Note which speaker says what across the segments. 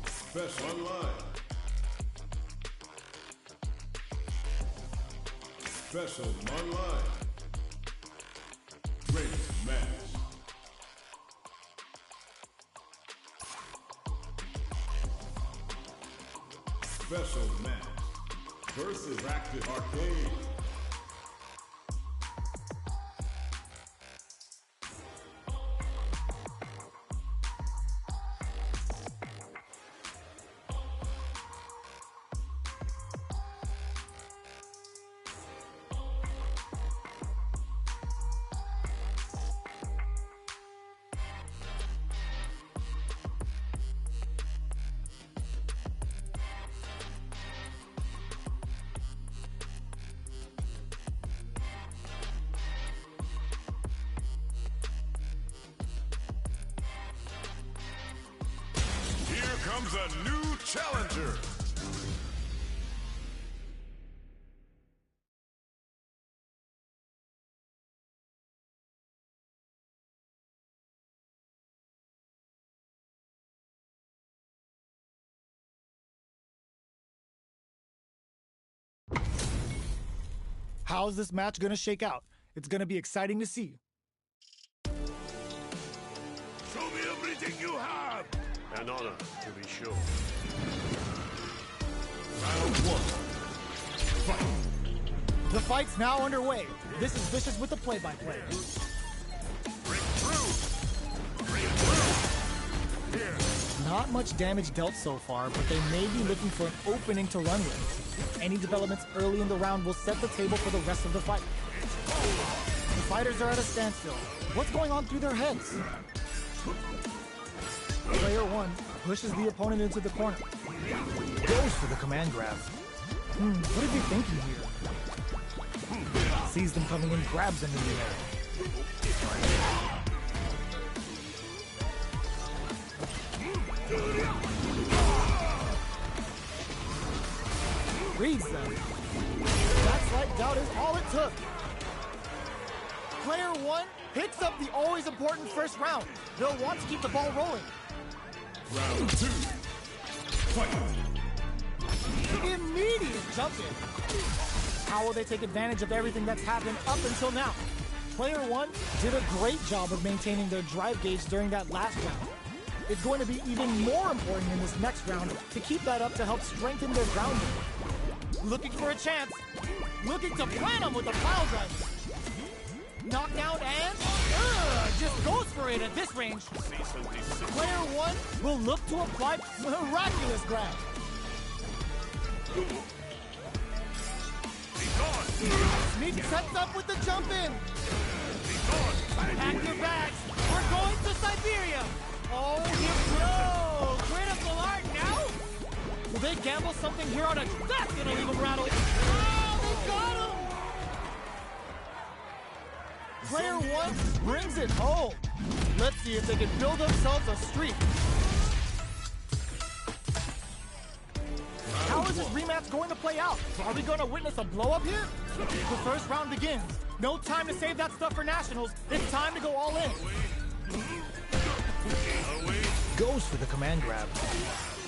Speaker 1: Special online. Special online. Great match. Special match versus Active Arcade. Comes a new challenger.
Speaker 2: How's this match gonna shake out? It's gonna be exciting to see.
Speaker 1: Show me everything you have.
Speaker 3: An honor, to be sure.
Speaker 1: Round one. Fight.
Speaker 2: The fight's now underway. This is Vicious with the play-by-play.
Speaker 1: Break through. Break through. Here.
Speaker 2: Not much damage dealt so far, but they may be looking for an opening to run with. Any developments early in the round will set the table for the rest of the fight. The fighters are at a standstill. What's going on through their heads? Player one pushes the opponent into the corner. Goes for the command grab. What are they thinking here? Sees them coming in, grabs them in the air. Reads them. That slight doubt is all it took. Player one picks up the always important first round. They'll want to keep the ball rolling.
Speaker 1: Round two. Fight.
Speaker 2: Immediate jump in. How will they take advantage of everything that's happened up until now? Player one did a great job of maintaining their drive gauge during that last round. It's going to be even more important in this next round to keep that up to help strengthen their ground game. Looking for a chance. Looking to plant them with a pile driver. Knockdown and just goes for it at this range. Player one will look to apply miraculous grab. Sneak sets up with the jump in. Pack your bags. We're going to Siberia. Oh, here we go. Critical art now. Will they gamble something here on a... That's gonna leave them rattled. Oh, they got him. Player one brings it home. Let's see if they can build themselves a streak. How is this rematch going to play out? Are we going to witness a blow-up here? The first round begins. No time to save that stuff for nationals. It's time to go all in. Goes for the command grab.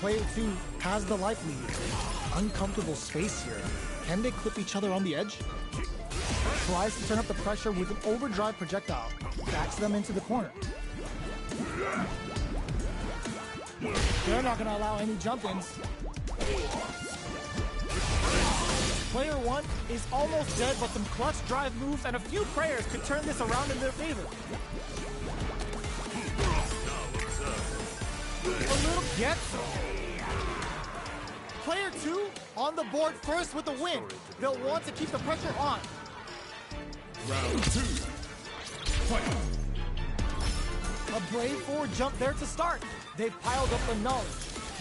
Speaker 2: Player two has the life lead. Uncomfortable space here. Can they clip each other on the edge? Tries to turn up the pressure with an overdrive projectile. Backs them into the corner. They're not going to allow any jump-ins. Player one is almost dead, but some clutch drive moves and a few prayers could turn this around in their favor. A little gets. Player two on the board first with the win. They'll want to keep the pressure on.
Speaker 1: Round two. Fight.
Speaker 2: A brave forward jump there to start. They've piled up the knowledge.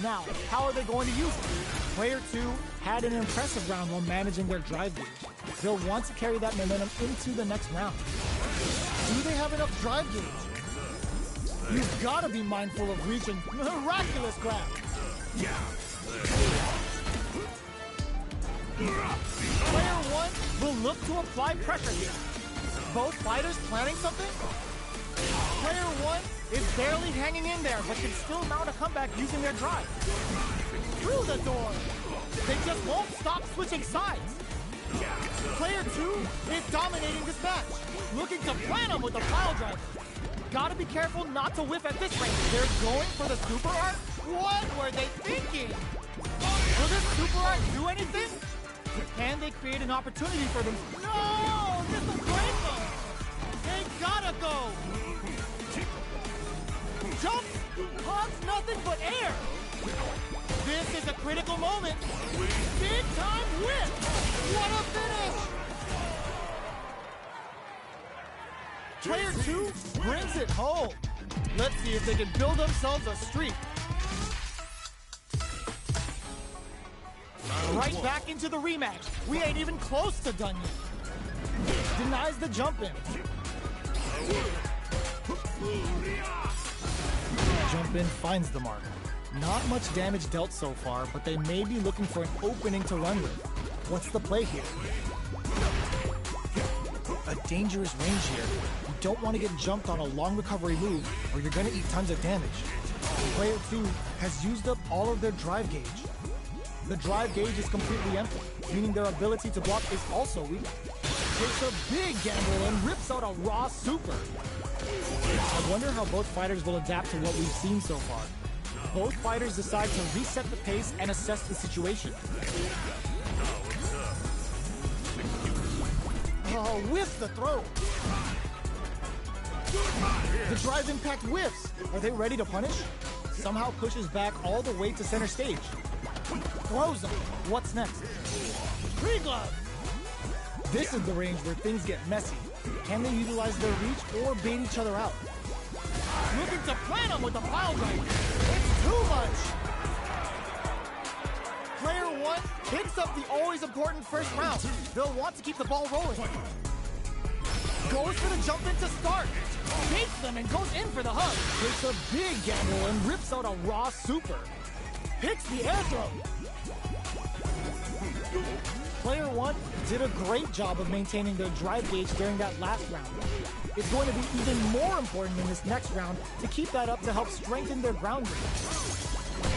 Speaker 2: Now, how are they going to use it? Player two had an impressive round while managing their drive gauge. They'll want to carry that momentum into the next round. Do they have enough drive gauge? You've got to be mindful of reaching miraculous grab. Player one will look to apply pressure here. Both fighters planning something? Player one is barely hanging in there, but can still mount a comeback using their drive. Through the door! They just won't stop switching sides. Player two is dominating this match, looking to plan them with a pile driver. Gotta be careful not to whiff at this range. They're going for the super art? What were they thinking? Will this super art do anything? Can they create an opportunity for them? No! This will break them! They gotta go! Jump! Hugs nothing but air! This is a critical moment! Big time whip! What a finish! Player two brings it home. Let's see if they can build themselves a streak. Right back into the rematch. We ain't even close to done yet. Denies the jump in. Jump in finds the mark. Not much damage dealt so far, but they may be looking for an opening to run with. What's the play here? A dangerous range here. You don't want to get jumped on a long recovery move, or you're going to eat tons of damage. Player 2 has used up all of their drive gauge. The drive gauge is completely empty, meaning their ability to block is also weak. Takes a big gamble and rips out a raw super. I wonder how both fighters will adapt to what we've seen so far. Both fighters decide to reset the pace and assess the situation. Oh, whiffs the throw. The drive impact whiffs. Are they ready to punish? Somehow pushes back all the way to center stage. Throws them. What's next? Free glove. This is the range where things get messy. Can they utilize their reach or bait each other out? Looking to plan them with a pile driver. It's too much. Player one picks up the always important first round. They'll want to keep the ball rolling. Goes for the jump in to start. Baits them and goes in for the hug. Takes a big gamble and rips out a raw super. Picks the air throw. Player one did a great job of maintaining their drive gauge during that last round. It's going to be even more important in this next round to keep that up to help strengthen their ground game.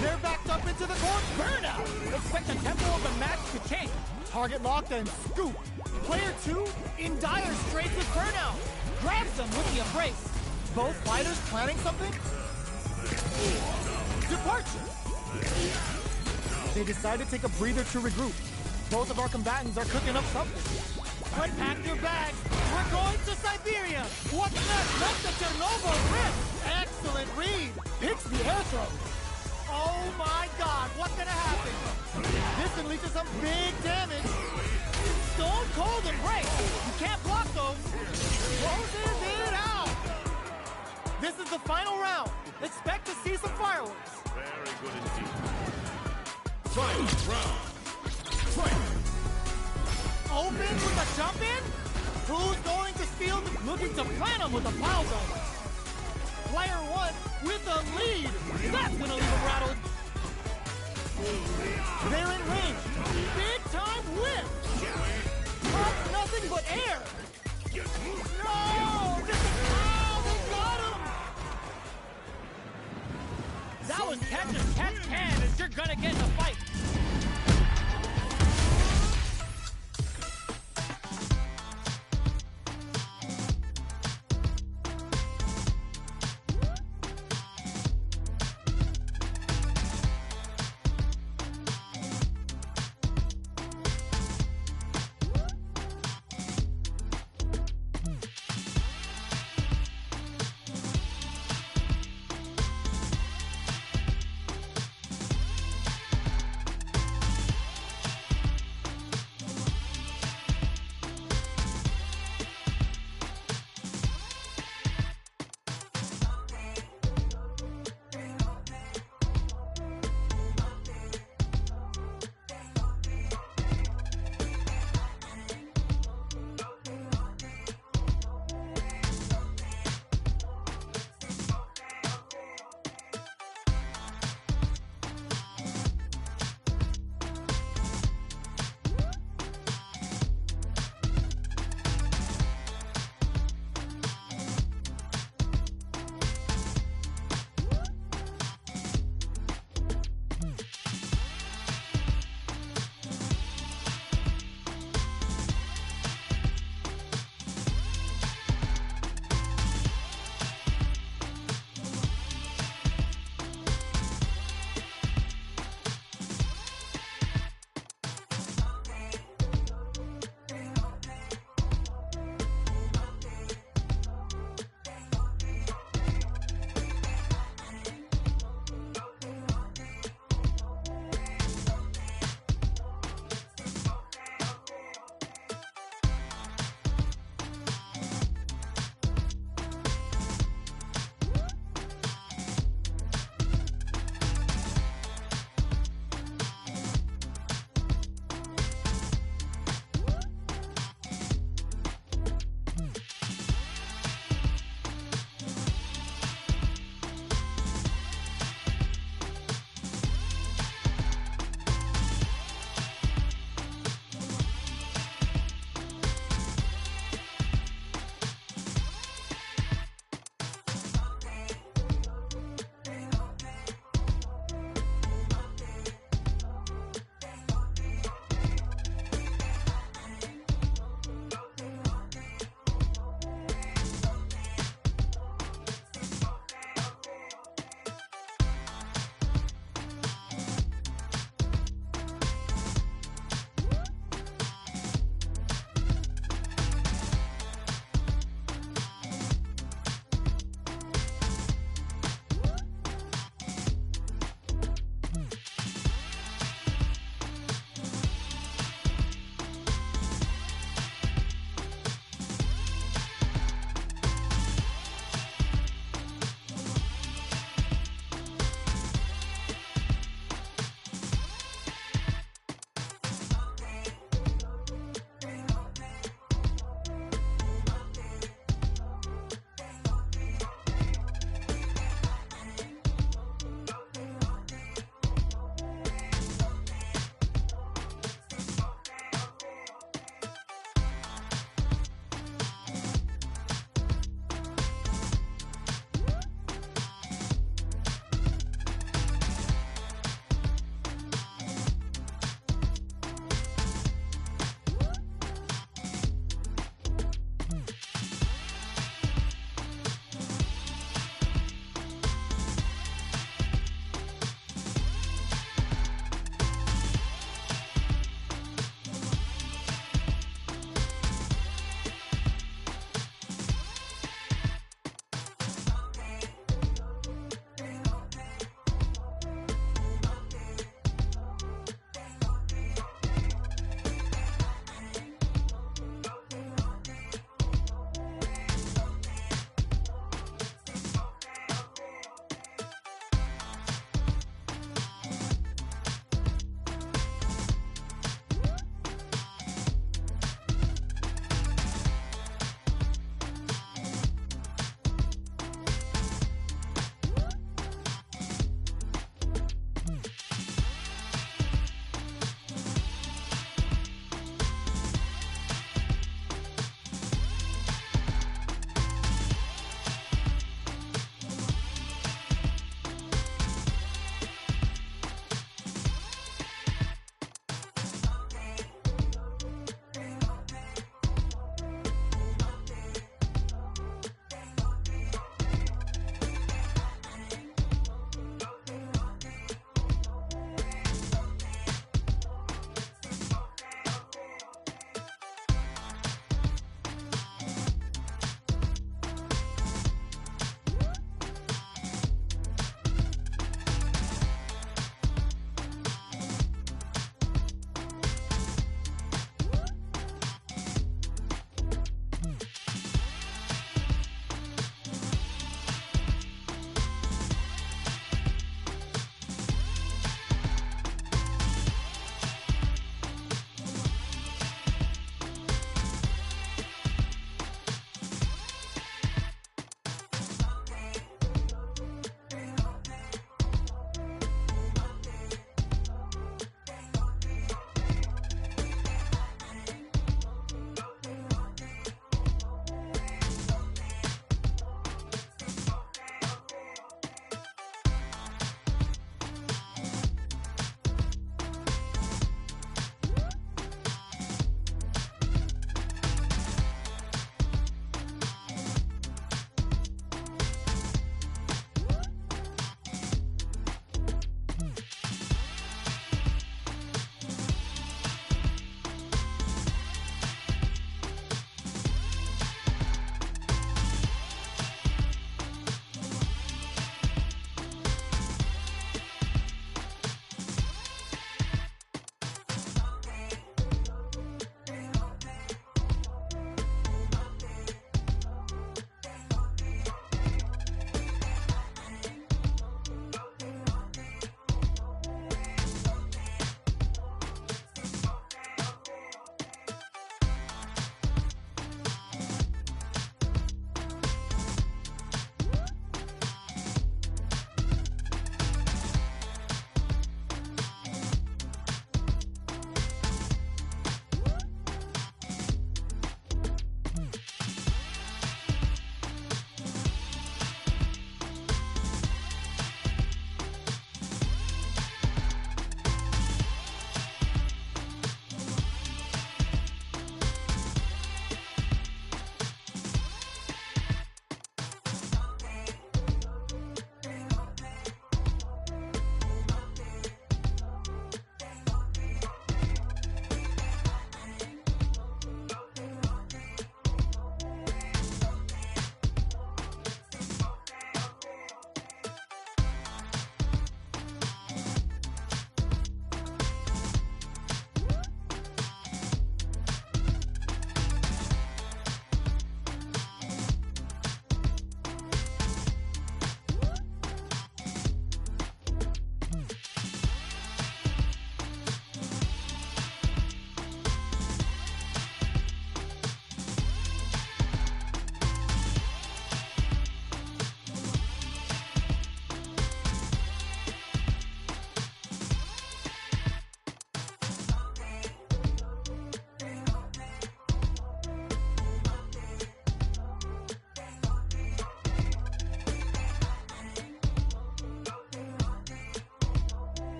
Speaker 2: They're backed up into the court. Burnout! Expect the tempo of the match to change. Target locked and scoop. Player two in dire straits with burnout. Grabs them with the embrace. Both fighters planning something? Departure! They decide to take a breather to regroup. Both of our combatants are cooking up something. Unpack your bags. We're going to Siberia. What's next? That's the Chernobyl rip. Excellent read. Picks the air throw. Oh my God, what's gonna happen? This can lead to some big damage. Stone cold embrace. You can't block those. Closes it out. This is the final round. Expect to see some fireworks.
Speaker 3: Very good indeed.
Speaker 1: Fight round. Fight.
Speaker 2: Open with a jump in? Who's going to steal the... Looking to plan him with a pile driver. Player one with a lead. That's going to leave him rattled. They're in range. Big time whip. Pop nothing but air. No! This is... Oh, they got him! That was catch as catch can, and you're going to get in a fight.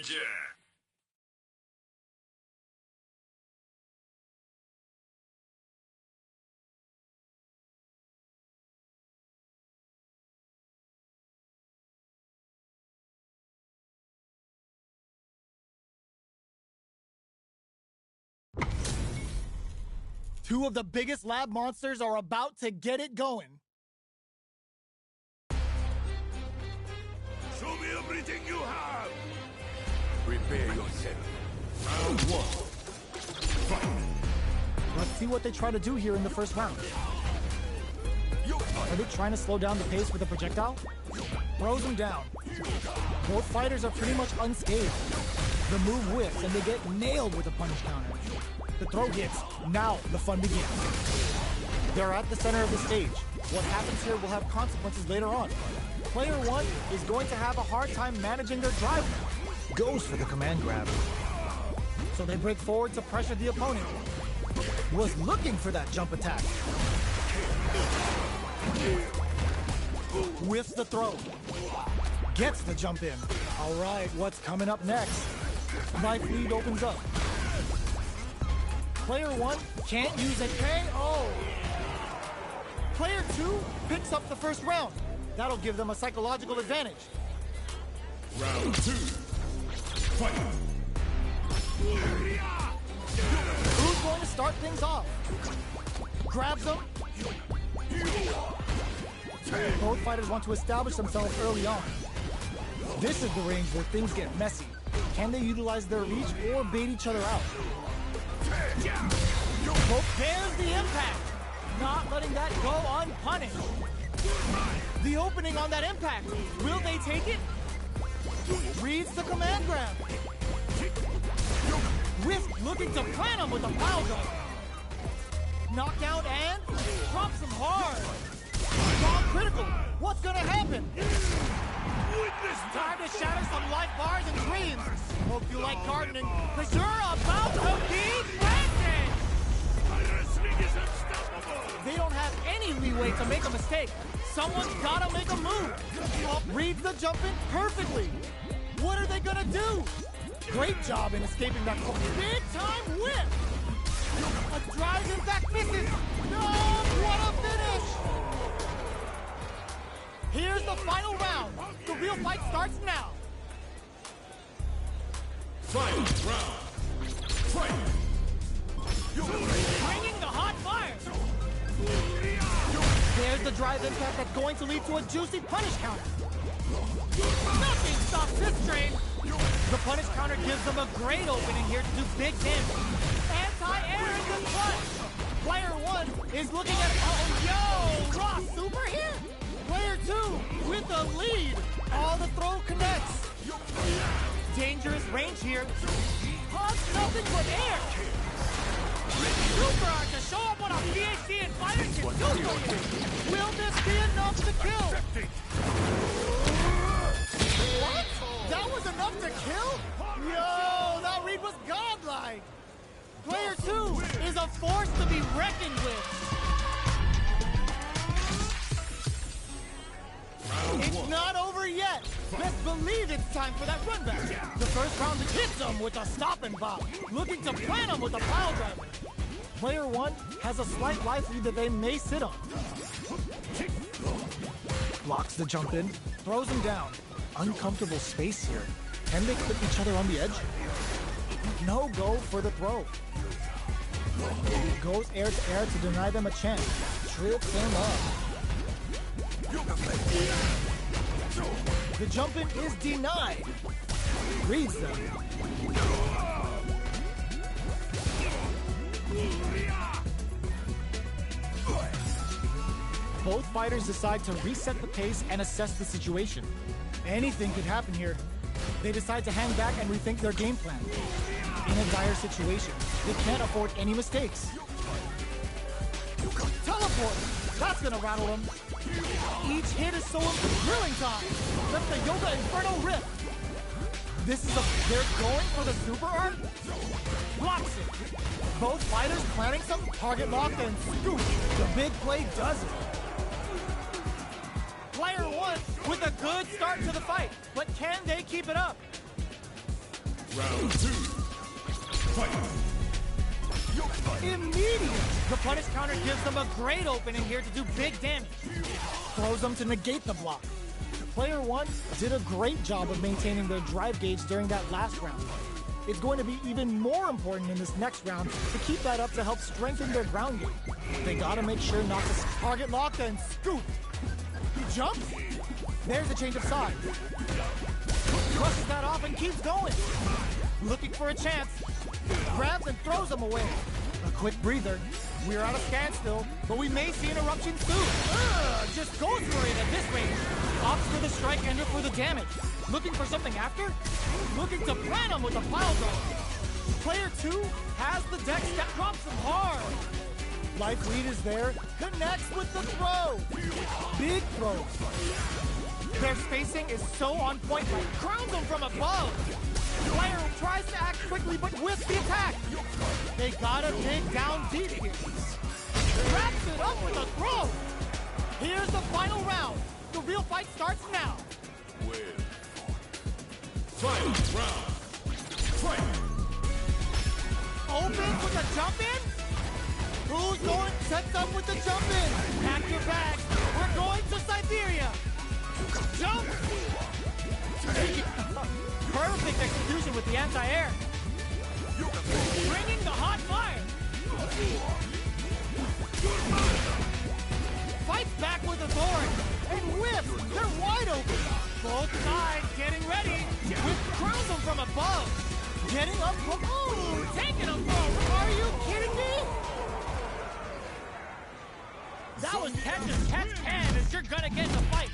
Speaker 1: challenger.
Speaker 2: Two of the biggest lab monsters are about to get it going.
Speaker 1: Show me everything you have. Prepare yourself. Round one. Fight.
Speaker 2: Let's see what they try to do here in the first round. Are they trying to slow down the pace with a projectile? Throws him down. Both fighters are pretty much unscathed. The move whiffs and they get nailed with a punish counter. The throw hits. Now the fun begins. They're at the center of the stage. What happens here will have consequences later on. Player one is going to have a hard time managing their drive. Goes for the command grab. So they break forward to pressure the opponent. Was looking for that jump attack. Whiffs the throw. Gets the jump in. All right, what's coming up next? Life lead opens up. Player one can't use a KO. Player two picks up the first round. That'll give them a psychological advantage.
Speaker 1: Round two. Fight.
Speaker 2: Who's going to start things off? Grabs them. Both fighters want to establish themselves early on. This is the range where things get messy. Can they utilize their reach or bait each other out? There's the impact. Not letting that go unpunished. The opening on that impact. Will they take it? Reads the command grab. Whiff looking to plant him with a pile driver. Knockout and drops him hard. Strong critical. What's gonna happen? Time to shatter some life bars and dreams. Hope you like gardening, because you're about to be planted.
Speaker 1: Wrestling is unstoppable.
Speaker 2: They don't have any leeway to make a mistake. Someone's gotta make a move. Reads the jump in perfectly. What are they gonna do? Great job in escaping that big time whip. A drive impact misses. No, what a finish. Here's the final round. The real fight starts now.
Speaker 1: Fight round. Fight.
Speaker 2: Bringing the hot fire. There's the drive impact that's going to lead to a juicy punish counter. Nothing stops this train. The punish counter gives them a great opening here to do big damage. Anti-air is in front. Player one is looking at, raw super here. Player two with the lead. All the throw connects. Dangerous range here. Hugs nothing but air. Super art to show up what a PhD in fighters can do for you. Will this be enough to kill? What? That was enough to kill? Yo, that read was godlike. Player two is a force to be reckoned with. It's not over yet. Best believe it's time for that run back. The first round hits him with a stop and bop, looking to plant him with a pile driver. Player one has a slight life lead that they may sit on. Blocks the jump in, throws him down. Uncomfortable space here. Can they clip each other on the edge? No go for the throw. Goes air to air to deny them a chance. Trips him up. The jump in is denied. Reads them. Both fighters decide to reset the pace and assess the situation. Anything could happen here. They decide to hang back and rethink their game plan. In a dire situation, they can't afford any mistakes. Teleport! That's gonna rattle them. Each hit is so thrilling time. That's the Yoga Inferno Rip. They're going for the super art? Blocks it. Both fighters planning some target lock and scoop. The big play does it. Player one with a good start to the fight, but can they keep it up?
Speaker 1: Round 2. Fight.
Speaker 2: Immediate! The punish counter gives them a great opening here to do big damage. Throws them to negate the block. Player 1 did a great job of maintaining their drive gauge during that last round. It's going to be even more important in this next round to keep that up to help strengthen their ground game. They gotta make sure not to target lock and scoop. He jumps. There's a change of sides. Crushes that off and keeps going. Looking for a chance. Grabs and throws them away. A quick breather. We're at a standstill, but we may see an eruption soon. Just goes for it at this range. Opts for the strike, ender for the damage. Looking for something after? Looking to plan him with a pile driver. Player 2 has the deck that drops him hard. Life lead is there, connects with the throw. Big throws. Their spacing is so on point, like crowns them from above. Player tries to act quickly, but whiffs the attack. They gotta dig down deep here. Wraps it up with a throw. Here's the final round. The real fight starts now.
Speaker 1: Win. Fight round. Fight.
Speaker 2: Opens with a jump in. Who's going? Sets up with the jump in. Pack your bags. We're going to Siberia. Jump. Perfect execution with the anti-air. Bringing the hot fire. Fights back with authority. And whiffs. They're wide open. Both sides getting ready. With crowns them from above. Getting up from... Oh, taking them from... Are you kidding me? That was catch as catch can as you're gonna get in the fight.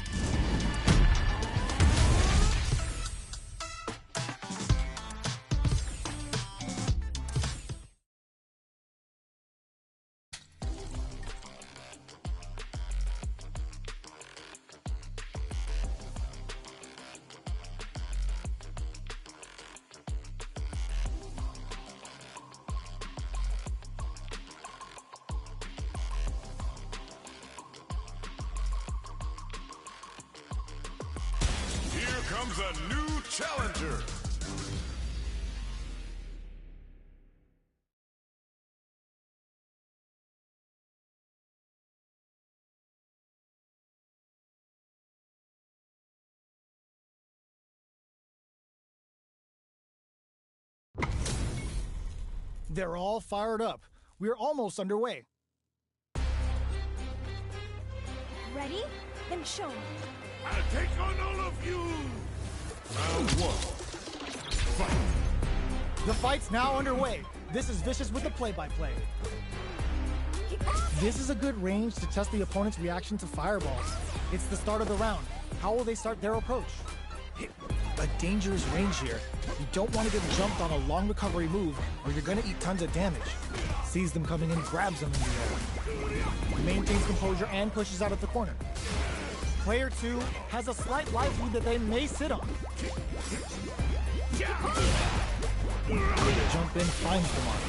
Speaker 1: Comes a new challenger.
Speaker 2: They're all fired up. We're almost underway.
Speaker 4: Ready? Then show me.
Speaker 1: I'll take on all of you. Round 1. Fight.
Speaker 2: The fight's now underway. This is Vicious with the play-by-play. This is a good range to test the opponent's reaction to fireballs. It's the start of the round. How will they start their approach? A dangerous range here. You don't want to get jumped on a long recovery move, or you're going to eat tons of damage. Sees them coming in, grabs them in the air. Maintains composure and pushes out of the corner. Player 2 has a slight life lead that they may sit on. Jump in, finds the mark.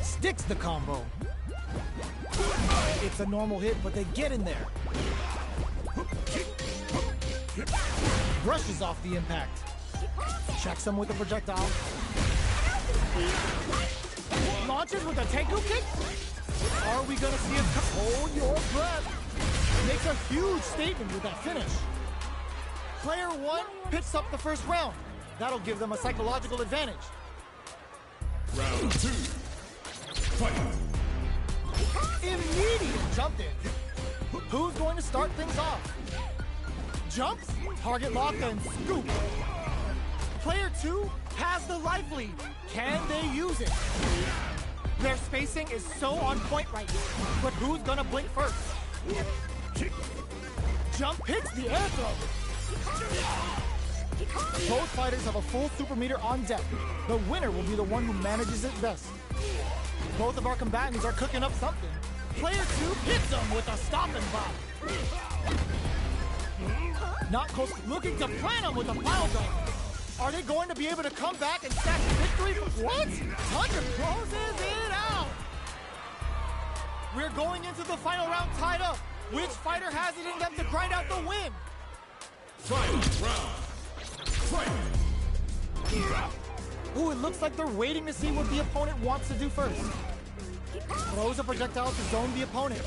Speaker 2: Sticks the combo. It's a normal hit, but they get in there. Brushes off the impact. Checks them with a projectile. Launches with a Tenku kick. Are we gonna see him hold your breath? Makes a huge statement with that finish. Player 1 picks up the first round. That'll give them a psychological advantage.
Speaker 1: Round 2. Fight.
Speaker 2: Immediate jump in. Who's going to start things off? Jumps, target lock, and scoop. Player 2 has the life lead. Can they use it? Their spacing is so on point right now. But who's gonna blink first? Jump hits the air throw. Both fighters have a full super meter on deck. The winner will be the one who manages it best. Both of our combatants are cooking up something. Player 2 hits them with a stop and bop. Not close, looking to plan them with a pile driver. Are they going to be able to come back and stack victory? What? Hunter closes it out. We're going into the final round tied up. Which fighter has it in them to grind out the win?
Speaker 1: Final round. Fight.
Speaker 2: Ooh, it looks like they're waiting to see what the opponent wants to do first. Throws a projectile to zone the opponent.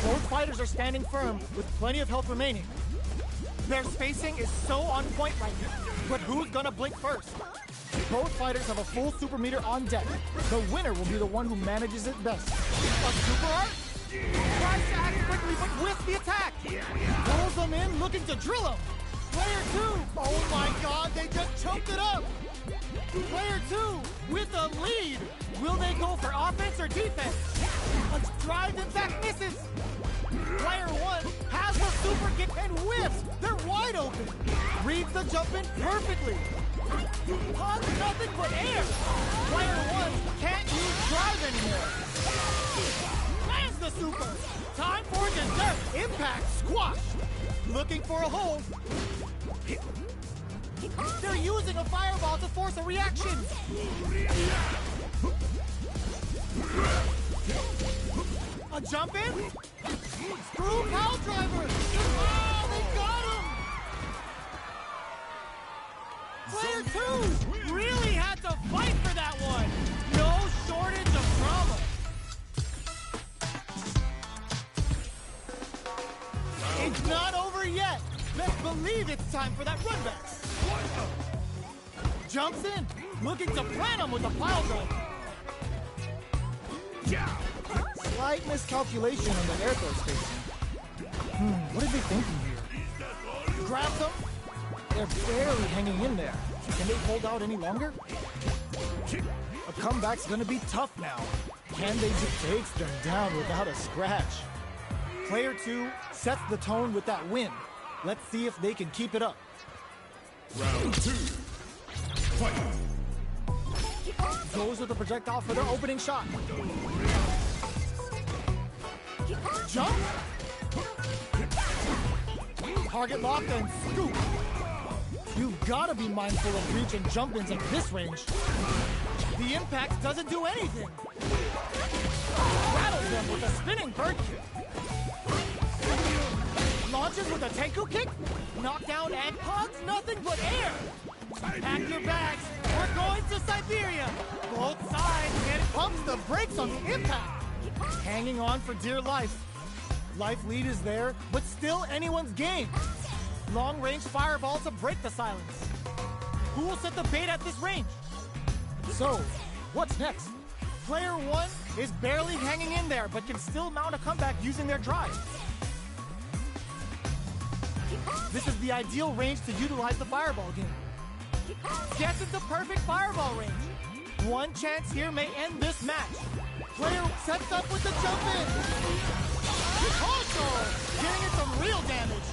Speaker 2: Both fighters are standing firm with plenty of health remaining. Their spacing is so on point right now, but who's gonna blink first? Both fighters have a full super meter on deck. The winner will be the one who manages it best. A super art? Tries to act quickly, but whiffs the attack. Pulls them in, looking to drill him. Player 2, oh my god, they just choked it up. Player 2 with a lead. Will they go for offense or defense? A drive, in fact, misses. Player 1 has the super kick and whiffs. They're wide open. Reads the jump in perfectly. Hugs nothing but air. Player 1 can't use drive anymore. Lands the super. Time for dessert. Impact squash. Looking for a hole. They're using a fireball to force a reaction. A jump in? Screw pile driver! Oh, they got him! Player 2 really had to fight for that one. No shortage of drama. It's not over yet. Best believe it's time for that run back. Jumps in, looking to plant him with a pile driver. Slight miscalculation on the air throw spacing. What are they thinking here? Grabs them. They're barely hanging in there. Can they hold out any longer? A comeback's gonna be tough now. Can they just take them down without a scratch? Player 2 sets the tone with that win. Let's see if they can keep it up.
Speaker 1: Round 2. Fight.
Speaker 2: Goes with the projectile for their opening shot. Jump. Target locked and scoop. You've got to be mindful of reach and jump-ins at this range. The impact doesn't do anything. Rattles them with a spinning bird kick. Launches with a Tenku kick. Knockdown and hugs nothing but air. Pack your bags. We're going to Siberia. Both sides, and it pumps the brakes on the impact. Hanging on for dear life. Life lead is there, but still anyone's game. Long-range fireball to break the silence. Who will set the bait at this range? So, what's next? Player 1 is barely hanging in there, but can still mount a comeback using their drive. This is the ideal range to utilize the fireball game. Gets into perfect fireball range. One chance here may end this match. Player sets up with the jump in. Control, getting it some real damage.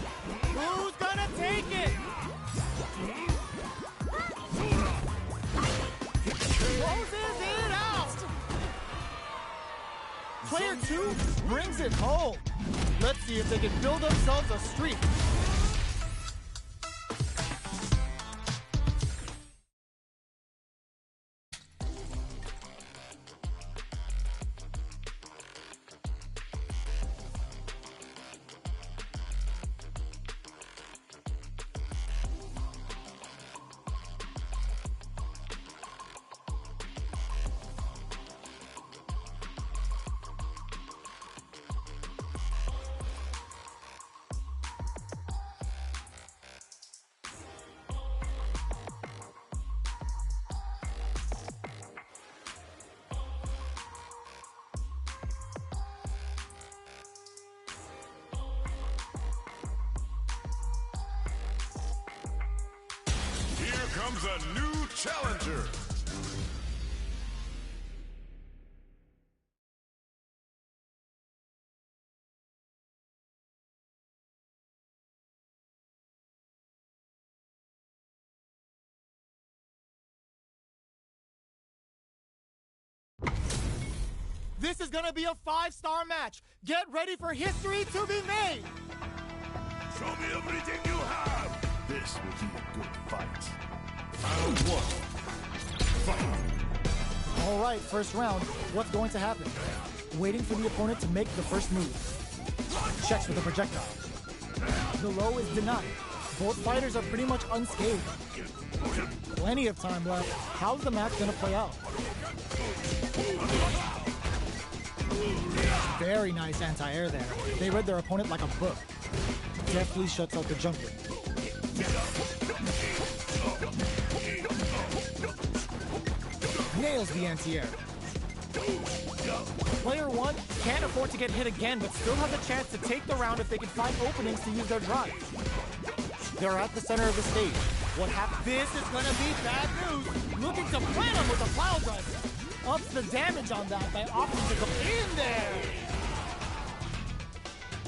Speaker 2: Who's gonna take it? Closes it out. Player 2 brings it home. Let's see if they can build themselves a streak.
Speaker 1: Comes a new challenger.
Speaker 2: This is gonna be a 5-star match. Get ready for history to be made.
Speaker 1: Show me everything you have.
Speaker 3: This will be a good fight.
Speaker 1: Round 1. Fight.
Speaker 2: All right, first round. What's going to happen? Waiting for the opponent to make the first move. Checks with the projectile. The low is denied. Both fighters are pretty much unscathed. Plenty of time left. How's the match gonna play out? Very nice anti-air there. They read their opponent like a book. Deftly shuts out the jumper. Nails the anti-air. Player 1 can't afford to get hit again, but still has a chance to take the round if they can find openings to use their drive. They're at the center of the stage. What happened? This is gonna be bad news. Looking to plant him with a plow driver. Ups the damage on that by opting to go in there.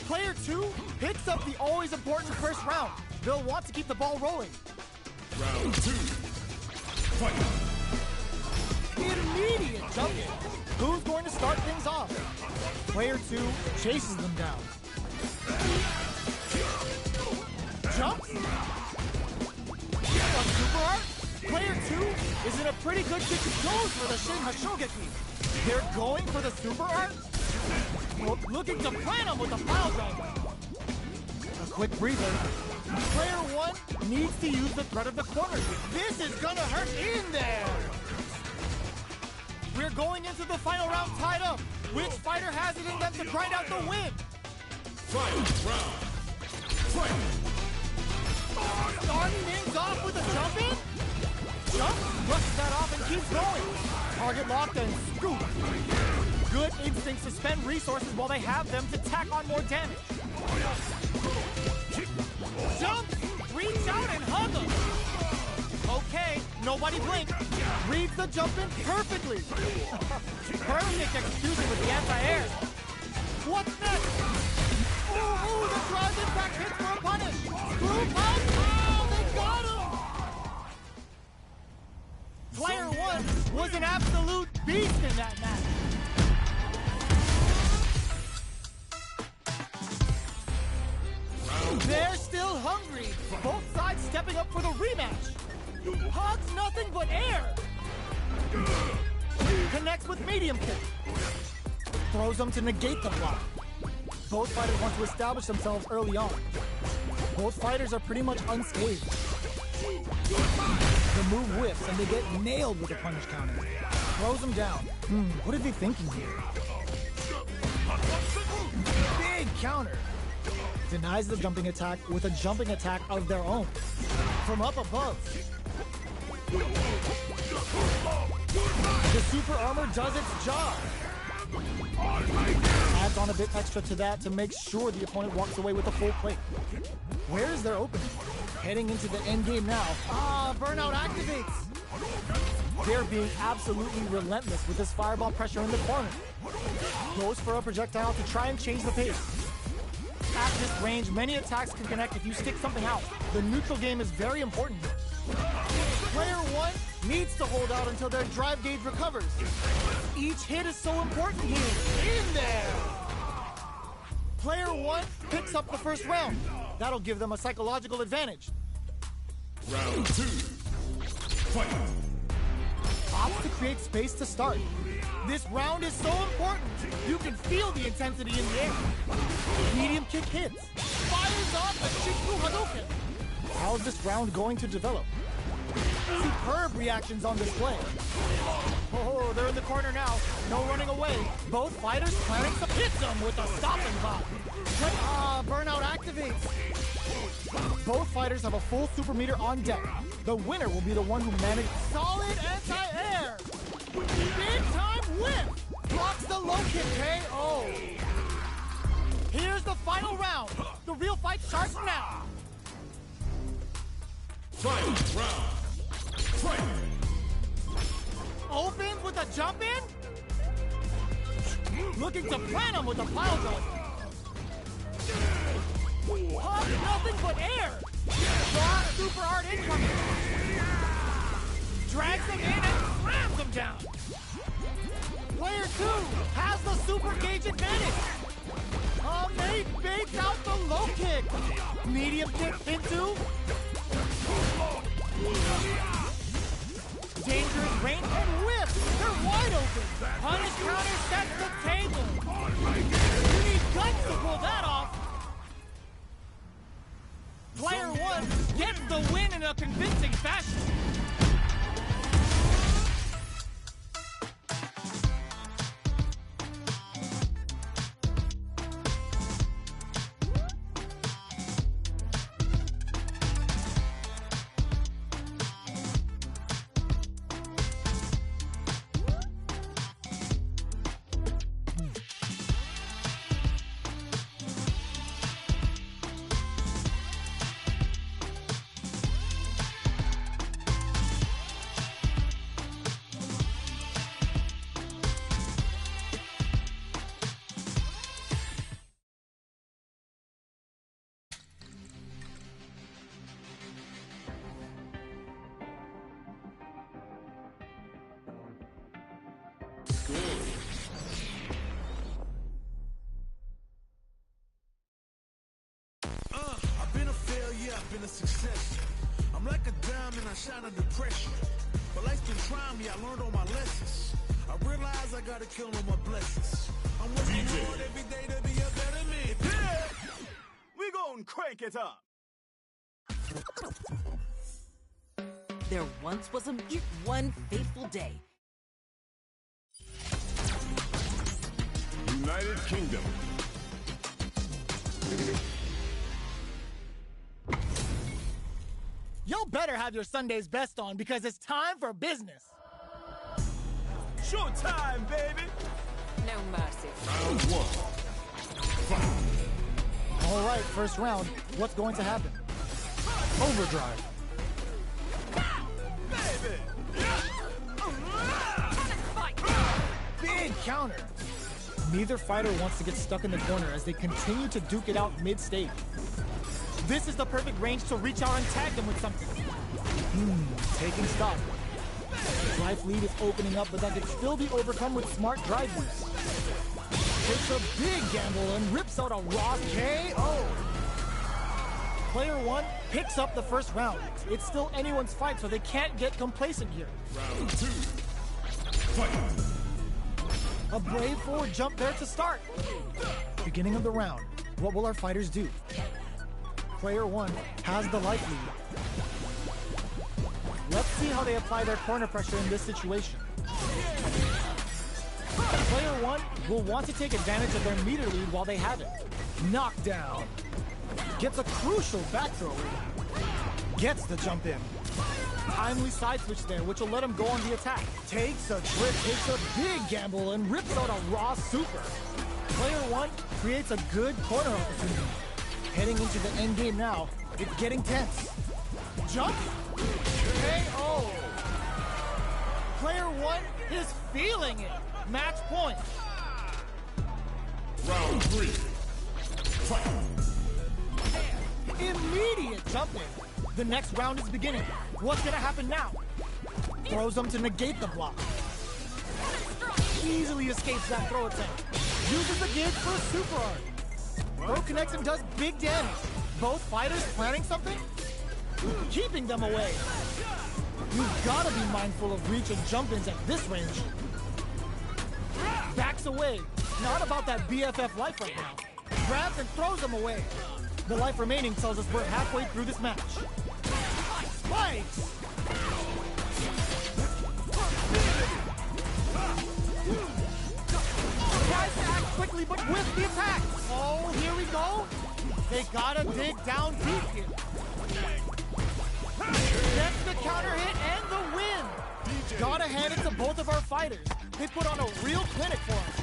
Speaker 2: Player 2 picks up the always important first round. They'll want to keep the ball rolling.
Speaker 1: Round 2. Fight.
Speaker 2: Immediate jump in. Who's going to start things off? Player 2 chases them down. Jumps. A super art. Player 2 is in a pretty good kick to goes for the Shin Hashogeki. They're going for the super art. Well, looking to plant him with a pile driver. A quick breather. Player 1 needs to use the threat of the corner. This is gonna hurt in there. We're going into the final round tied up. Which fighter has it in them to grind out the win?
Speaker 1: Final round. Fight.
Speaker 2: Starting things off with a jump in. Jump, brushes that off and keeps going. Target locked and scoop. Good instincts to spend resources while they have them to tack on more damage. Jump, reach out and hug them. Okay, nobody blink. Reads the jump in perfectly. Perfect execution with the anti-air. What's next? Ooh, the drive impact hits for a punish. Group out. Oh, they got him. Player 1 was an absolute beast in that match. They're still hungry. Both sides stepping up for the rematch. Hugs nothing but air. Connects with medium kick. Throws them to negate the block. Both fighters want to establish themselves early on. Both fighters are pretty much unscathed. The move whiffs and they get nailed with a punish counter. Throws them down. What are they thinking here? Big counter. Denies the jumping attack with a jumping attack of their own. From up above. The super armor does its job. Adds on a bit extra to that to make sure the opponent walks away with a full plate. Where is their opening? Heading into the end game now. Burnout activates. They're being absolutely relentless with this fireball pressure in the corner. Goes for a projectile to try and change the pace. At this range, many attacks can connect if you stick something out. The neutral game is very important here. Player 1 needs to hold out until their drive gauge recovers. Each hit is so important here. In there! Player 1 picks up the first round. That'll give them a psychological advantage.
Speaker 1: Round 2. Fight.
Speaker 2: Opts to create space to start. This round is so important. You can feel the intensity in the air. Medium kick hits. Fires off a Shikku Hadouken. How's this round going to develop? Superb reactions on display. Oh, they're in the corner now. No running away. Both fighters planning to hit them with a stopping block. Burnout activates. Both fighters have a full super meter on deck. The winner will be the one who managed solid anti-air. Big time whip. Blocks the low kick KO. Here's the final round. The real fight starts now.
Speaker 1: Final round. Fight.
Speaker 2: Opens with a jump in. Looking to plant him with a pile driver. Pump nothing but air. Raw super art incoming. Drags him in and slams him down. Player 2 has the super gauge advantage. Mate baits out the low kick. Medium kick into. Dangerous range and whip. They're wide open. Punish counter sets the table. You need guts to pull that off. Player 1 gets the win in a convincing fashion.
Speaker 1: try me, I learned all my lessons. I realized I gotta kill all my blessings. I'm working hard every day to be a better man. Yeah! We gon' crank it up.
Speaker 5: There once was one fateful day.
Speaker 1: United Kingdom.
Speaker 2: Y'all better have your Sunday's best on because it's time for business.
Speaker 1: Showtime, baby!
Speaker 5: No mercy.
Speaker 1: Round one. Fight.
Speaker 2: All right, first round. What's going to happen? Overdrive.
Speaker 1: Baby!
Speaker 2: Big counter. Neither fighter wants to get stuck in the corner as they continue to duke it out mid-stage. This is the perfect range to reach out and tag them with something. Taking stock. Life lead is opening up, but that can still be overcome with smart drive use. Takes a big gamble and rips out a raw KO. Player one picks up the first round. It's still anyone's fight, so they can't get complacent here.
Speaker 1: Round two. Fight.
Speaker 2: A brave forward jump there to start. Beginning of the round. What will our fighters do? Player one has the life lead. Let's see how they apply their corner pressure in this situation. Player one will want to take advantage of their meter lead while they have it. Knockdown. Gets a crucial back throw in. Gets the jump in. Timely side switch there, which will let him go on the attack. Takes a trip, takes a big gamble, and rips out a raw super. Player one creates a good corner opportunity. Heading into the end game now, it's getting tense. Jump! KO! Player one is feeling it. Match point.
Speaker 1: Round three. Fight.
Speaker 2: Immediate jumping. The next round is beginning. What's gonna happen now? Throws him to negate the block. Easily escapes that throw attempt. Uses the gauge for a super art. Throw connects and does big damage. Both fighters planning something? Keeping them away. You've gotta be mindful of reach and jump-ins at this range. Backs away. Not about that BFF life right now. Grabs and throws them away. The life remaining tells us we're halfway through this match. Spikes! Tries to act quickly, but with the attack. Oh, here we go. They gotta dig down deep here. Gets the counter hit and the win. Gotta hand it to both of our fighters. They put on a real clinic for us.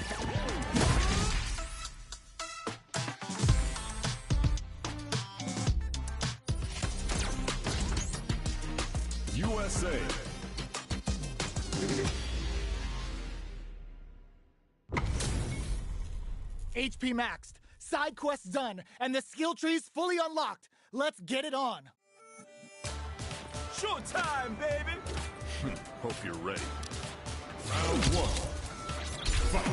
Speaker 1: USA.
Speaker 2: HP maxed, side quests done, and the skill tree's fully unlocked. Let's get it on.
Speaker 1: Showtime, baby! Hope you're ready. Round one. Fight.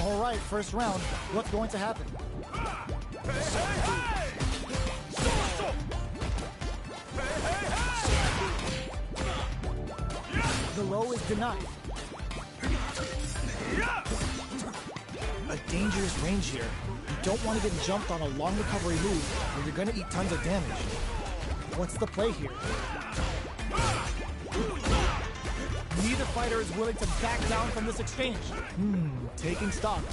Speaker 2: All right, first round. What's going to happen?
Speaker 1: Hey, hey, hey! So. Hey, hey, hey!
Speaker 2: The low is denied. A dangerous range here. You don't want to get jumped on a long recovery move, or you're going to eat tons of damage. What's the play here? Neither fighter is willing to back down from this exchange. Taking stock.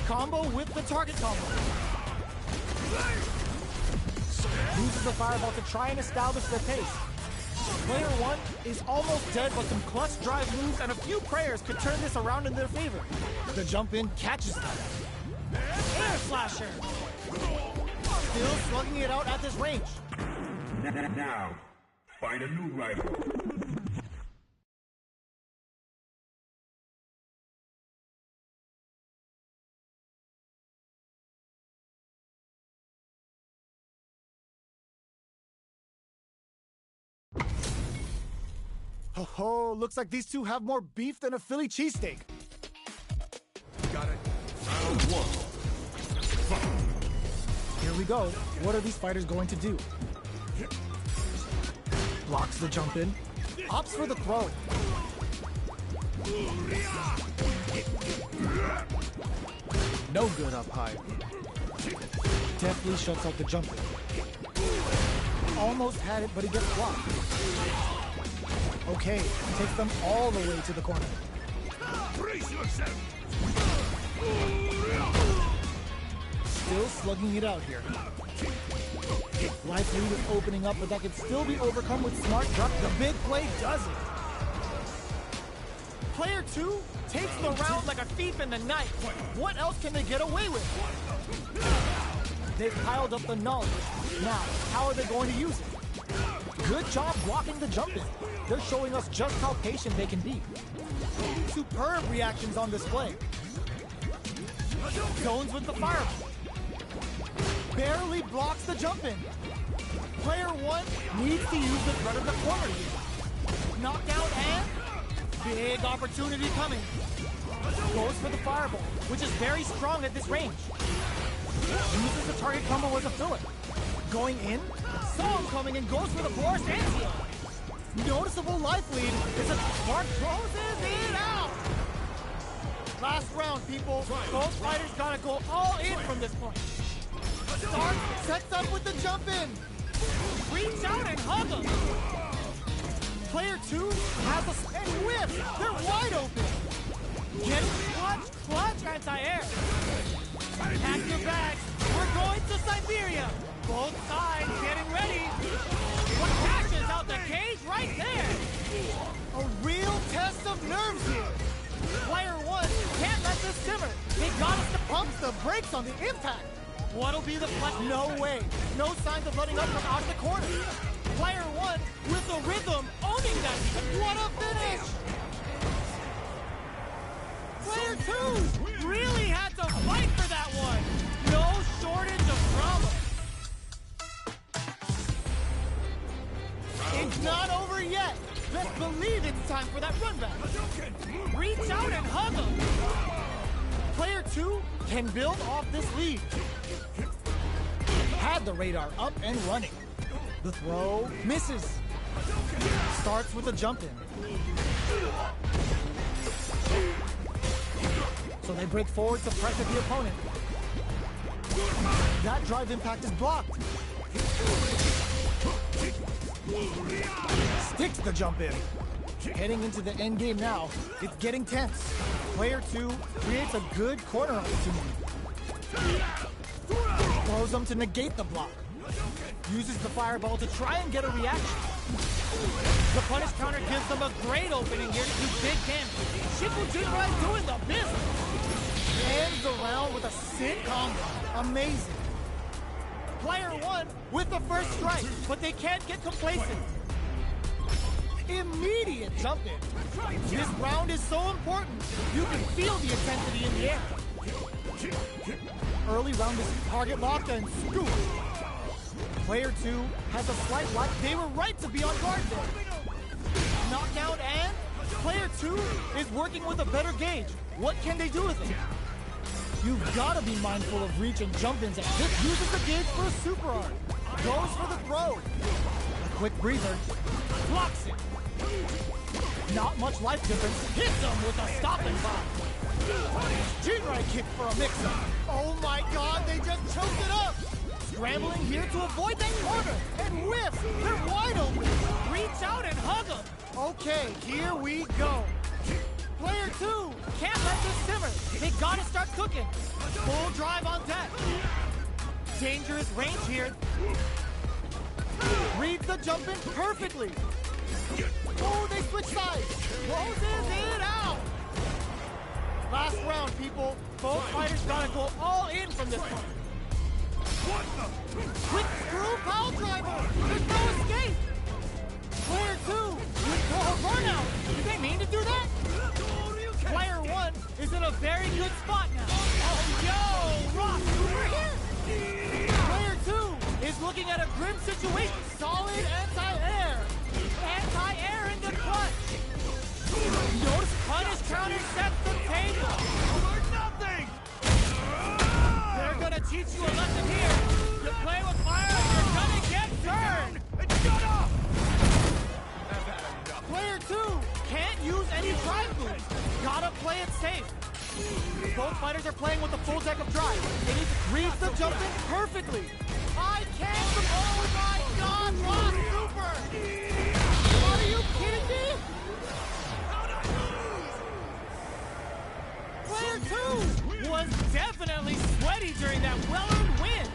Speaker 2: Combo with the target combo. Uses the fireball to try and establish their pace. Player one is almost dead, but some clutch drive moves and a few prayers could turn this around in their favor. The jump in catches them. Air slasher! Still slugging it out at this range.
Speaker 1: Now, find a new rival.
Speaker 2: Oh, looks like these two have more beef than a Philly cheesesteak.
Speaker 1: Got it. Round one. Fight.
Speaker 2: Here we go. What are these fighters going to do? Blocks the jump in. Opts for the throw. No good up high. Deftly shuts out the jump in. Almost had it, but he gets blocked. Okay, takes them all the way to the corner. Still slugging it out here. Life lead is opening up, but that can still be overcome with smart drop. The big play does it. Player 2 takes the round like a thief in the night. What else can they get away with? They've piled up the knowledge. Now, how are they going to use it? Good job blocking the jump in. They're showing us just how patient they can be. Superb reactions on display. Zones with the fireball. Barely blocks the jump in. Player 1 needs to use the threat of the corner here. Knockout and big opportunity coming. Goes for the fireball, which is very strong at this range. Uses the target combo as a filler. Going in, saw him coming and goes for the force anti. Noticeable life lead as a Clark closes it out. Last round, people. Both fighters gotta go all in from this point. Stark sets up with the jump in. Reach out and hug him. Player 2 has a and whiff. They're wide open. Getting clutch anti-air. Pack your bags. We're going to Siberia. Both sides getting ready. What dashes out the cage right there? A real test of nerves here. Player 1 can't let this simmer. They got us to pump the brakes on the impact. What'll be the flex? No way. No signs of letting up from out of the corner. Player 1 with the rhythm, owning that. What a finish! Player 2 really had to fight for that one. No shortage of drama. It's not over yet. Let's believe it's time for that run back. Reach out and hug him. Player 2 can build off this lead. Had the radar up and running. The throw misses. Starts with a jump in. So they break forward to pressure the opponent. That drive impact is blocked. Sticks the jump in. Heading into the end game now. It's getting tense. Player 2 creates a good corner opportunity. Throws them to negate the block. Uses the fireball to try and get a reaction. The punish counter gives them a great opening here to do big damage. Shikujinrai doing the business. Ends the round with a sick combo. Amazing. Player 1 with the first strike, but they can't get complacent. Immediate jump in. This round is so important. You can feel the intensity in the air. Early round is target locked and scoop. Player 2 has a slight light. They were right to be on guard there. Knockout and player 2 is working with a better gauge. What can they do with it? You've got to be mindful of reach and jump-ins. This uses the gauge for a super art. Goes for the throw. A quick breather. Blocks it. Not much life difference. Hits them with a stopping bomb. Jinrai kick for a mix-up. Oh my god, they just choked it up. Scrambling here to avoid that corner. And whiff. They're wide open. Reach out and hug them. Okay, here we go. Player 2 can't let this simmer. They gotta start cooking. Full drive on deck. Dangerous range here. Reads the jump in perfectly. Oh, they switch sides. Closes it out. Last round, people. Both fighters gotta go all in from this one. What the? Quick screw pile driver. There's no escape. Player 2 with a burnout. Did they mean to do that? Player 1 is in a very good spot now. Oh, yo, Rock, we're here. Player 2 is looking at a grim situation. Solid anti-air. Anti-air in the clutch. Notice punish counter sets the table. Over nothing. They're gonna teach you a lesson here. You play with fire, you're gonna get burned. Shut up. Gotta play it safe. Both fighters are playing with a full deck of drive. They need to read the jump in perfectly. I can't. Oh my God! Lost super. Are you kidding me? Player 2 was definitely sweaty during that well-earned win.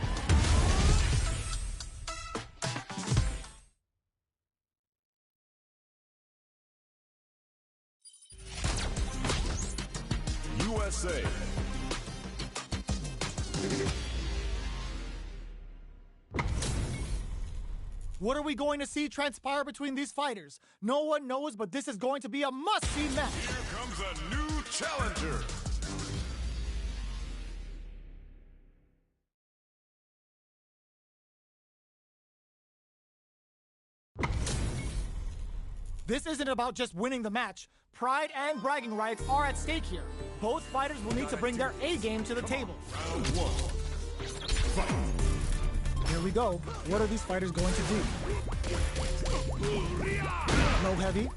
Speaker 3: USA.
Speaker 2: What are we going to see transpire between these fighters? No one knows, but this is going to be a must-see match.
Speaker 3: Here comes a new challenger.
Speaker 2: This isn't about just winning the match. Pride and bragging rights are at stake here. Both fighters will need to bring their A-game to the table.
Speaker 3: Round 1. Fight.
Speaker 2: Here we go. What are these fighters going to do? Low heavy.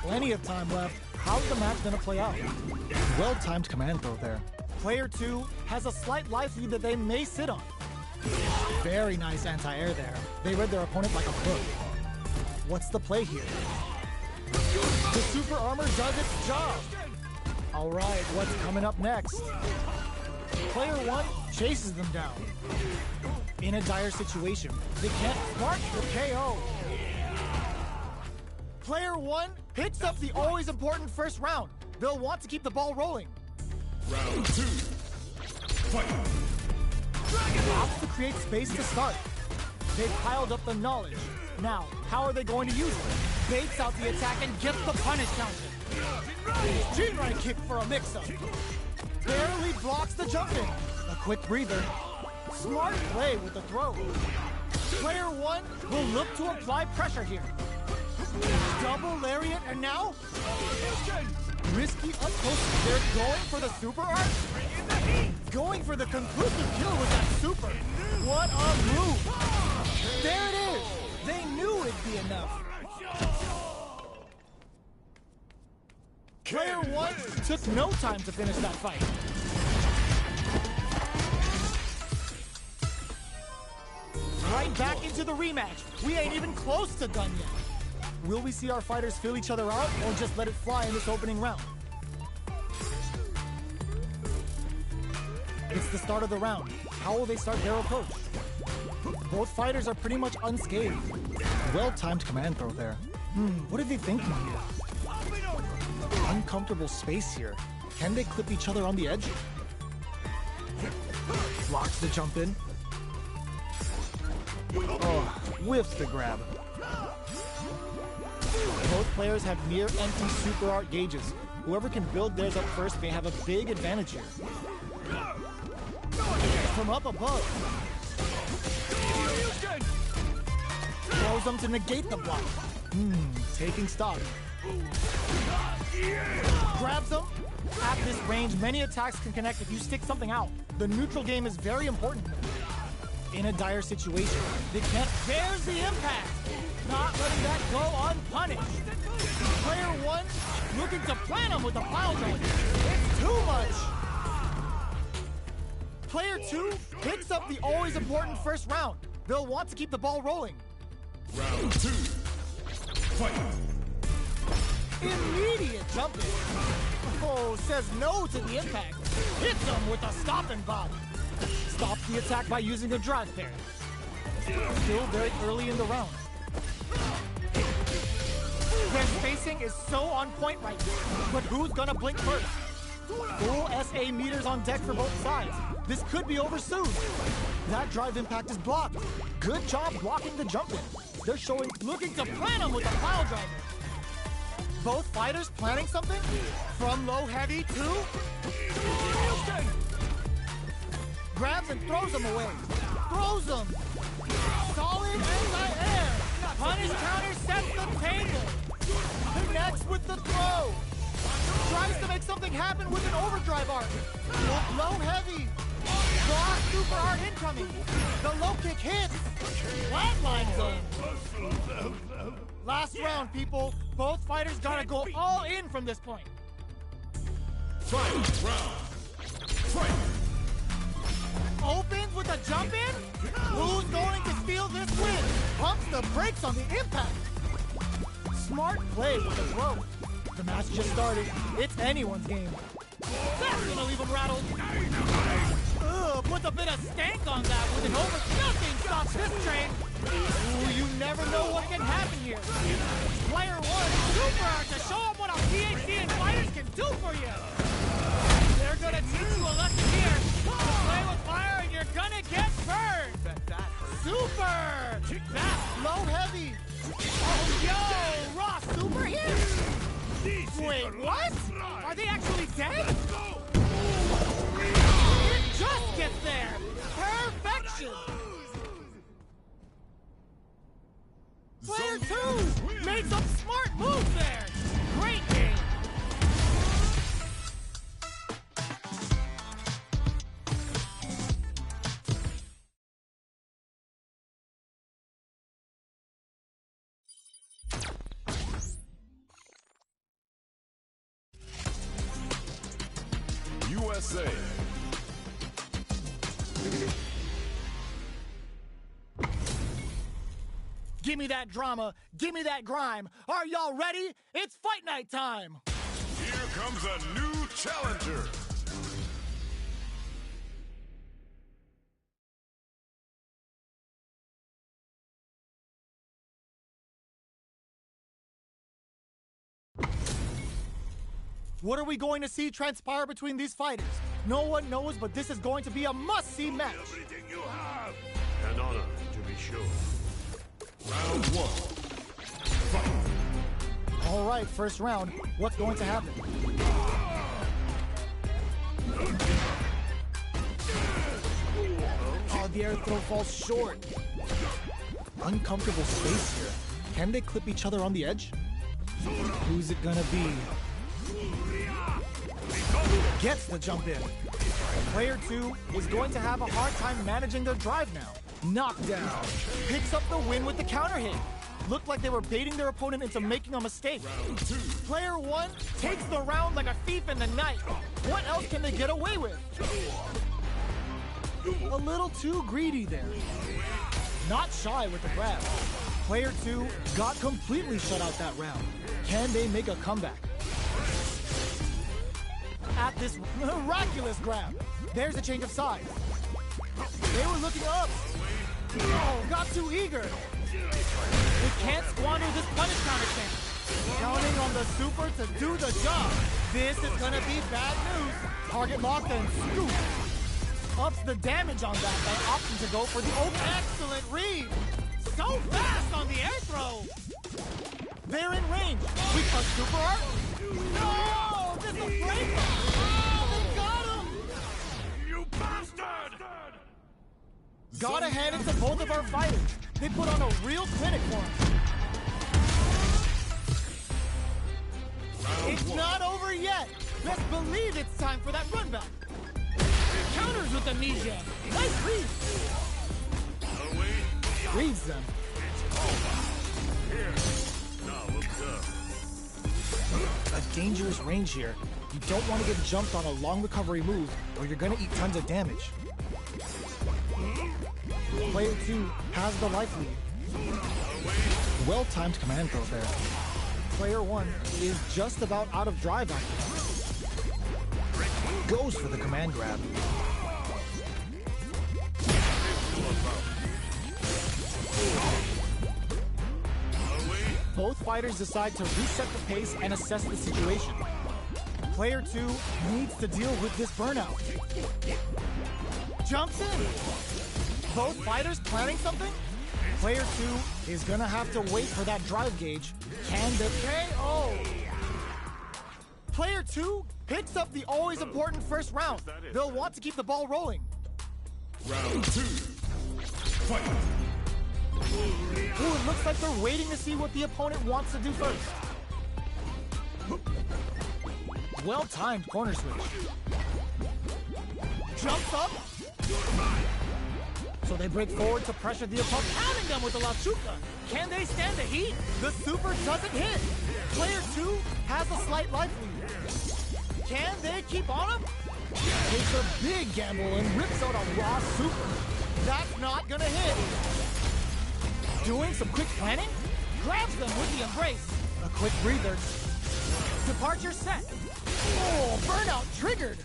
Speaker 2: Plenty of time left. How's the match going to play out? Well-timed command throw there. Player 2 has a slight life lead that they may sit on. Very nice anti-air there. They read their opponent like a book. What's the play here? The super armor does its job. All right, what's coming up next? Player 1 chases them down. In a dire situation, they can't spark the KO. Player 1 picks up the always important first round. They'll want to keep the ball rolling.
Speaker 3: Round 2. Fight.
Speaker 2: Opts to create space to start. They've piled up the knowledge. Now, how are they going to use it? Baits out the attack and gets the punish counter. Jinrai kick for a mix-up. Barely blocks the jump in. A quick breather. Smart play with the throw. Player 1 will look to apply pressure here. Double lariat and now? Risky up close. They're going for the super art? Going for the conclusive kill with that super. What a move. There it is. They knew it'd be enough. Player 1 took no time to finish that fight. Right back into the rematch. We ain't even close to done yet. Will we see our fighters fill each other out or just let it fly in this opening round? It's the start of the round. How will they start their approach? Both fighters are pretty much unscathed. Well-timed command throw there. What are they thinking here? Uncomfortable space here. Can they clip each other on the edge? Blocks the jump in. Oh, whiffs the grab. Both players have near empty super art gauges. Whoever can build theirs up first may have a big advantage here. From up above. Throws them to negate the block. Taking stock. Grabs them. At this range, many attacks can connect if you stick something out. The neutral game is very important. In a dire situation, they can't. There's the impact. Not letting that go unpunished. Player 1 looking to plant him with a pile driver. It's too much. Player 2 picks up the always important first round. They'll want to keep the ball rolling.
Speaker 3: Round 2. Fight.
Speaker 2: Immediate jump in. Oh, says no to the impact. Hits him with a stop and bomb. Stops the attack by using a drive parry. Still very early in the round. Their spacing is so on point right now. But who's gonna blink first? Full SA meters on deck for both sides. This could be over soon. That drive impact is blocked. Good job blocking the jump in. They're showing, looking to plant him with a pile driver. Both fighters planning something? From low heavy to... Grabs and throws him away. Throws him. Solid anti-air. Punish counter sets the table. Connects with the throw. Tries to make something happen with an overdrive art. Low heavy. Block super art incoming. The low kick hits. flatlines him. Last round, people. Both fighters gotta go all in from this point.
Speaker 3: Final round. Fight.
Speaker 2: Opens with a jump in? Who's going to steal this win? Pumps the brakes on the impact. Smart play with the throw. The match just started. It's anyone's game. That's gonna leave him rattled. Ugh, puts a bit of stank on that with an over. Nothing stops this train. Ooh, you never know what can happen here. Player one, super to show them what our PhD and fighters can do for you. They're gonna teach you a lesson here. Play with fire and you're gonna get burned. Super! That's low heavy. Oh, yo! Raw super here? Wait, what? Are they actually dead? It just gets there. Perfection. Player two made some smart moves there. Great game.
Speaker 3: USA.
Speaker 2: Give me that drama. Give me that grime. Are y'all ready? It's fight night time.
Speaker 3: Here comes a new challenger.
Speaker 2: What are we going to see transpire between these fighters? No one knows, but this is going to be a must-see match.
Speaker 3: Everything you have. An honor, to be sure. Round one. Fight.
Speaker 2: All right, first round. What's going to happen? Oh, the air throw falls short. Uncomfortable space here. Can they clip each other on the edge? Who's it gonna be? Gets the jump in. Player two is going to have a hard time managing their drive now. Knockdown. Picks up the win with the counter hit. Looked like they were baiting their opponent into making a mistake. Player one takes the round like a thief in the night. What else can they get away with? A little too greedy there. Not shy with the grab. Player two got completely shut out that round. Can they make a comeback? At this miraculous grab, there's a change of sides. They were looking up. Oh, got too eager. They can't squander this punish counter chance. Counting on the super to do the job. This is gonna be bad news. Target locked and scoop. Ups the damage on that by opting to go for the excellent read. So fast on the air throw. They're in range. We cut super art. No, this will break them. Oh, they got him.
Speaker 3: You bastard!
Speaker 2: Gotta hand it to both of our fighters. They put on a real clinic for us. It's not over yet. Best believe it's time for that run back. Counters with amnesia. Nice read. Reads them.
Speaker 3: Here. Now look up.
Speaker 2: A dangerous range here. You don't want to get jumped on a long recovery move or you're gonna eat tons of damage. Player 2 has the life lead. Well-timed command throw there. Player 1 is just about out of drive after that. Goes for the command grab. Both fighters decide to reset the pace and assess the situation. Player 2 needs to deal with this burnout. Jumps in. Both fighters planning something? Player 2 is gonna have to wait for that drive gauge. Can the KO? Player 2 picks up the always important first round. They'll want to keep the ball rolling.
Speaker 3: Round 2. Fight.
Speaker 2: Ooh, it looks like they're waiting to see what the opponent wants to do first. Well-timed corner switch. Jumps up. So they break forward to pressure the opponent, pounding them with the La Chuca. Can they stand the heat? The super doesn't hit. Player 2 has a slight life lead. Can they keep on him? Takes a big gamble and rips out a raw super. That's not gonna hit. Doing some quick planning? Grabs them with the embrace. A quick breather. Departure set. Oh, burnout triggered.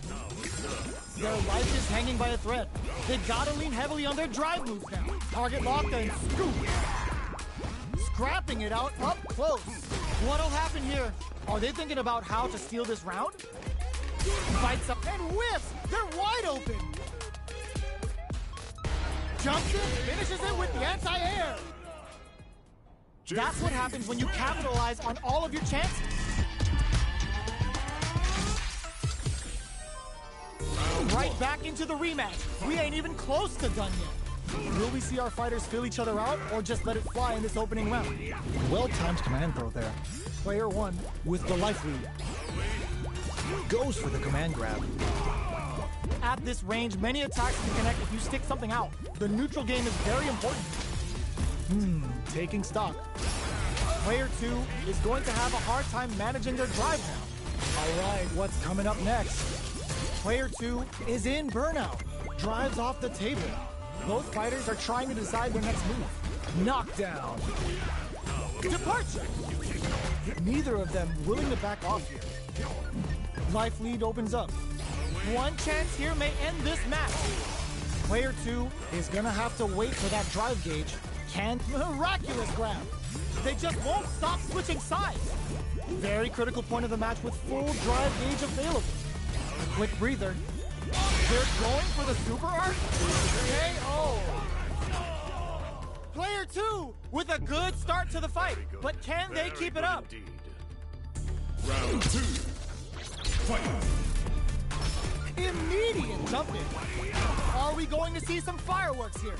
Speaker 2: Their life is hanging by a thread. They gotta lean heavily on their drive moves now. Target lock and scoop. Scrapping it out up close. What'll happen here? Are they thinking about how to steal this round? Bites up and whiffs. They're wide open. Jumps in, finishes it with the anti-air. That's what happens when you capitalize on all of your chances. Right back into the rematch. We ain't even close to done yet. Will we see our fighters fill each other out or just let it fly in this opening round? Well-timed command throw there. Player 1 with the life lead. Goes for the command grab. At this range, many attacks can connect if you stick something out. The neutral game is very important. Taking stock. Player 2 is going to have a hard time managing their drive now. All right, what's coming up next? Player 2 is in burnout. Drives off the table. Both fighters are trying to decide their next move. Knockdown. Departure. Neither of them willing to back off here. Life lead opens up. One chance here may end this match. Player 2 is gonna have to wait for that drive gauge. Can't miraculous grab. They just won't stop switching sides. Very critical point of the match with full drive gauge available. A quick breather. They're going for the super arc. KO. Player 2 with a good start to the fight, but can they keep it up?
Speaker 3: Round 2. Fight.
Speaker 2: Immediate jumping. Are we going to see some fireworks here?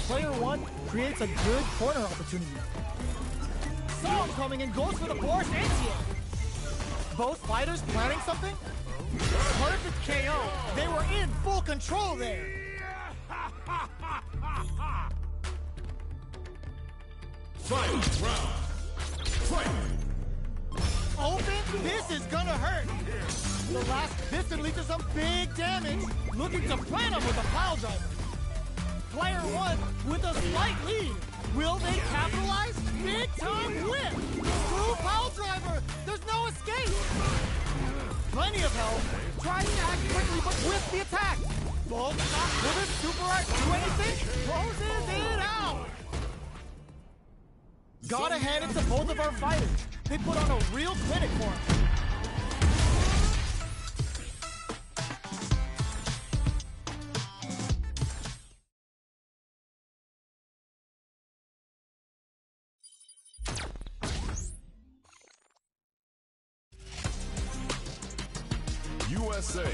Speaker 2: Player 1 creates a good corner opportunity. Saw him coming and goes for the force anti-air. Both fighters planning something? Perfect KO. They were in full control there.
Speaker 3: Fight round. Fight.
Speaker 2: Open, this is gonna hurt. The last piston leads to some big damage. Looking to plant him with a pile driver. Player 1 with a slight lead. Will they capitalize? Big time whip. Screw pile driver. There's no escape. Plenty of help. Tries to act quickly, but with the attack. Both stop. Will this super art do anything? Closes it out. Gotta hand it to both of our fighters. They put on a real clinic for him.
Speaker 3: USA.